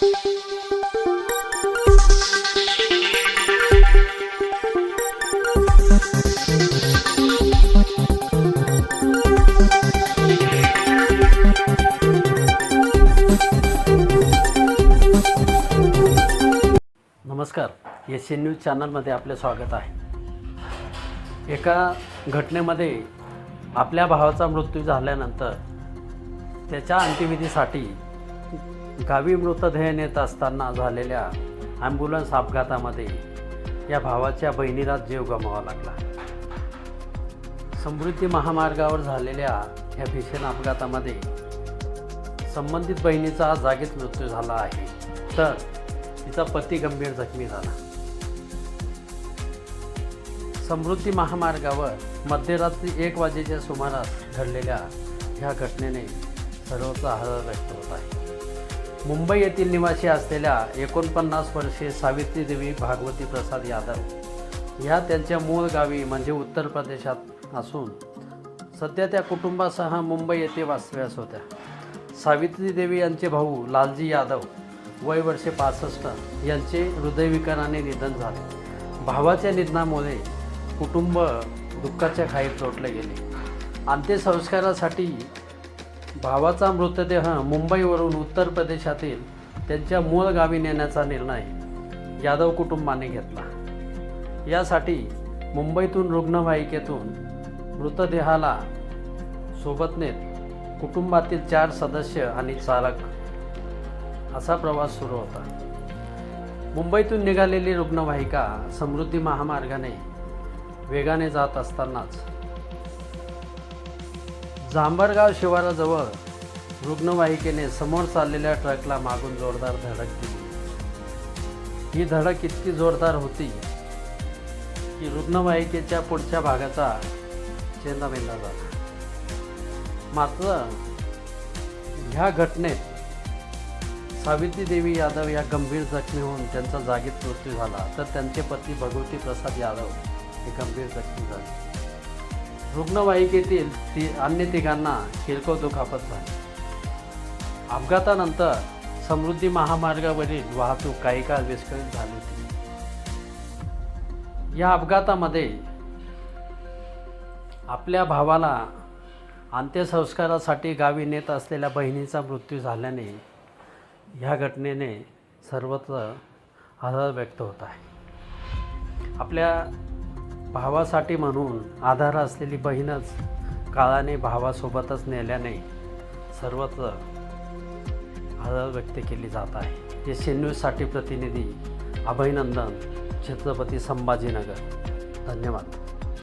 नमस्कार, Asian news चॅनलमध्ये आपले स्वागत आहे। एका घटनेमध्ये आपल्या भावाचा मृत्यू झाल्यानंतर त्याच्या अंत्यविधीसाठी गावी मृतदेह नेत असताना झालेल्या ॲम्ब्युलन्स अपघातामध्ये या भावाच्या बहिणीला जीव गमवावा लागला। समृद्धी महामार्गावर झालेल्या ह्या भीषण अपघातामध्ये संबंधित बहिणीचा जागीच मृत्यू झाला आहे, तर तिचा पती गंभीर जखमी झाला। समृद्धी महामार्गावर मध्यरात्री 1 वाजेच्या सुमारास घडलेल्या ह्या घटनेने सर्वत्र हळहळ व्यक्त होत आहे। मुंबई येथील निवासी असलेल्या 49 वर्षीय सावित्री देवी भागवती प्रसाद यादव ह्या त्यांच्या मूळ गावी म्हणजे उत्तर प्रदेशात असून सध्या त्या कुटुंबासह मुंबई येथे वास्तव्यास होत्या। सावित्री देवी यांचे भाऊ लालजी यादव वय वर्षे 65 यांचे हृदयविकाराने निधन झाले। भावाच्या निधनामुळे कुटुंब दुःखाच्या खाईत लोटले गेले। अंत्यसंस्कारासाठी भावाचा मृतदेह मुंबईवरून उत्तर प्रदेशातील त्यांच्या मूळ गावी नेण्याचा निर्णय यादव कुटुंबाने घेतला। यासाठी मुंबईतून रुग्णवाहिकेतून मृतदेहाला सोबत नेत कुटुंबातील 4 सदस्य आणि चालक असा प्रवास सुरू होता। मुंबईतून निघालेली रुग्णवाहिका समृद्धी महामार्गाने वेगाने जात असतानाच जांभरगाव शिवाराजवळ रुग्णवाहिकेने समोर चाललेल्या ट्रकला मागून जोरदार धडक दिली। ही धडक इतकी जोरदार होती की रुग्णवाहिकेच्या पुढच्या भागाचा चेंदामेंदा झाला। मात्र ह्या घटनेत सावित्री देवी यादव या गंभीर जखमी होऊन त्यांचा जागीच मृत्यू झाला, तर त्यांचे पती भगवती प्रसाद यादव हे गंभीर जखमी झाले। रुग्णवाहिकेतील अन्य तिघांना किरकोळ दुखापत झाली। अपघातानंतर समृद्धी महामार्गावरील वाहतूक काही काळ विस्कळीत झाली होती। या अपघातामध्ये आपल्या भावाला अंत्यसंस्कारासाठी गावी नेत असलेल्या बहिणीचा मृत्यू झाल्याने ह्या घटनेने सर्वत्र हळहळ व्यक्त होत आहे। आपल्या भावासाठी म्हणून आधार असलेली बहीणच काळाने भावासोबतच नेल्याने सर्वत्र हळहळ व्यक्त केली जात आहे। एशियन न्यूजसाठी प्रतिनिधी अभयनंदन, छत्रपती संभाजीनगर। धन्यवाद।